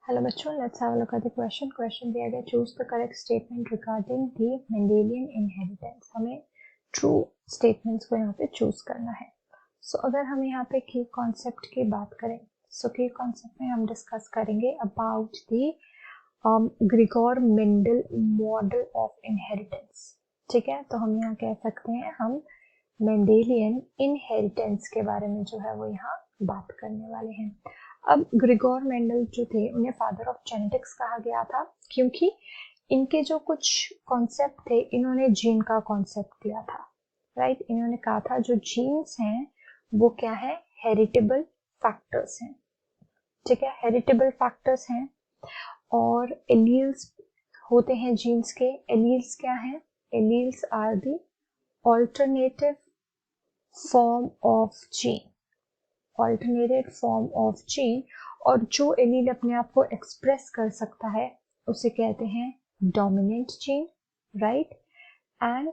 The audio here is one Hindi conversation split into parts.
हेलो बच्चों, let's have a look at the question दिया गया, choose the correct statement regarding the Mendelian inheritance. हमें ट्रू स्टेटमेंट्स को यहाँ पे चूज करना है। सो अगर हम यहाँ पे की कॉन्सेप्ट की बात करें, सो की कॉन्सेप्ट में हम डिस्कस करेंगे about the Grigor Mendel model of inheritance. ठीक है, तो हम यहाँ कह सकते हैं हम मेंडेलियन इनहेरिटेंस के बारे में जो है वो यहाँ बात करने वाले हैं। अब ग्रिगोर मेंडल जो थे उन्हें फादर ऑफ जेनेटिक्स कहा गया था क्योंकि इनके जो कुछ कॉन्सेप्ट थे, इन्होंने जीन का कॉन्सेप्ट लिया था। राइट, इन्होंने कहा था जो जीन्स हैं वो क्या है, हेरिटेबल फैक्टर्स हैं। ठीक है, हेरिटेबल फैक्टर्स हैं और एलील्स होते हैं जीन्स के। एलील्स क्या है, alleles are the alternative form of gene, alternated form of gene. और जो एलील अपने आप को एक्सप्रेस कर सकता है उसे कहते हैं डोमिनेंट जीन। राइट, एंड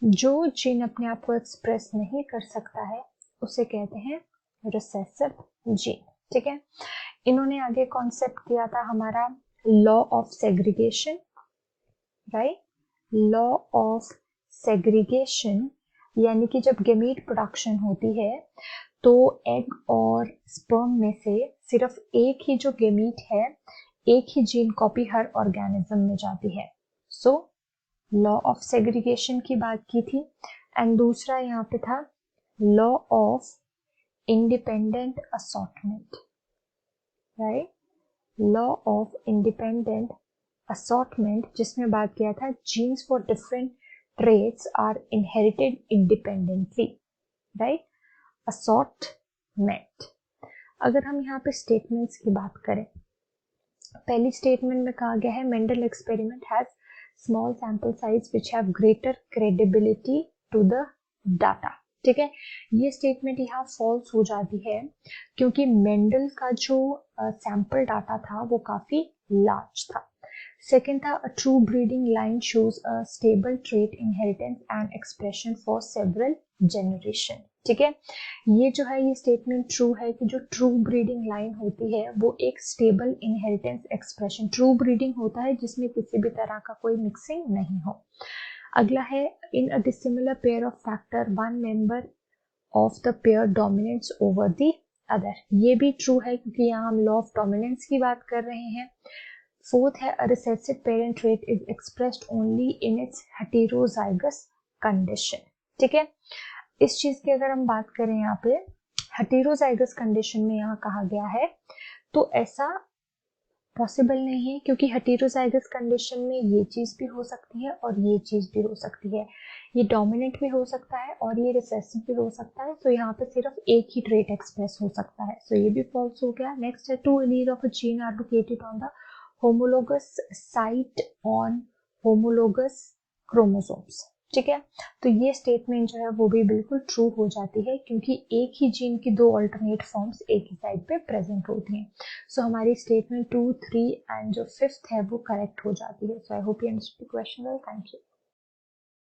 जो जीन अपने आप को एक्सप्रेस नहीं कर सकता है उसे कहते हैं रिसेसिव जीन। ठीक है, इन्होंने आगे कॉन्सेप्ट दिया था हमारा law of segregation. Right, law of segregation यानी कि जब गेमीट प्रोडक्शन होती है तो एग और स्पर्म में से सिर्फ एक ही जो गेमीट है, एक ही जीन कॉपी हर ऑर्गेनिज्म में जाती है। सो लॉ ऑफ सेग्रीगेशन की बात की थी। एंड दूसरा यहाँ पे था law of independent assortment. Right, law of independent assortment जिसमें बात किया था genes for different traits are inherited independently. Right, assortment. अगर हम यहाँ पे स्टेटमेंट्स की बात करें, पहली स्टेटमेंट में कहा गया है Mendel experiment has small sample size which have greater credibility to the data. ठीक है, ये स्टेटमेंट यहाँ फॉल्स हो जाती है क्योंकि मेंडल का जो सैंपल डाटा था वो काफी लार्ज था। सेकेंड था, a true breeding line shows a stable trait inheritance and expression for several generation। ठीक है, ये जो है ये स्टेटमेंट ट्रू है कि जो ट्रू ब्रीडिंग लाइन होती है वो एक stable inheritance expression, true breeding होता है जिसमें किसी भी तरह का कोई मिक्सिंग नहीं हो। अगला है, in a dissimilar pair of factor one member of the pair dominates over the other. ये भी ट्रू है क्योंकि यहाँ हम लॉ ऑफ डोमिनेंस की बात कर रहे हैं। फोर्थ है, a recessive parent trait is expressed only in its heterozygous condition। ठीक है, इस चीज की अगर हम बात करें यहाँ पे हेटेरोजाइगस कंडीशन में यहाँ कहा गया है तो ऐसा पॉसिबल नहीं है क्योंकि हेटेरोजाइगस कंडीशन में ये चीज भी हो सकती है और ये चीज भी हो सकती है, ये डोमिनेंट भी हो सकता है और ये रिसेसिव भी हो सकता है। तो यहाँ पे सिर्फ एक ही ट्रेट एक्सप्रेस हो सकता है, सो ये भी फॉल्स हो गया। नेक्स्ट है, two allele of a gene are located on the homologous site on homologous chromosomes. ठीक है, तो ये स्टेटमेंट जो है वो भी बिल्कुल ट्रू हो जाती है क्योंकि एक ही जीन की दो अल्टरनेट फॉर्म्स एक ही साइड पे प्रेजेंट होती हैं। सो हमारी स्टेटमेंट 2, 3 एंड जो फिफ्थ है वो करेक्ट हो जाती है। So I hope you understood the question well. Thank you.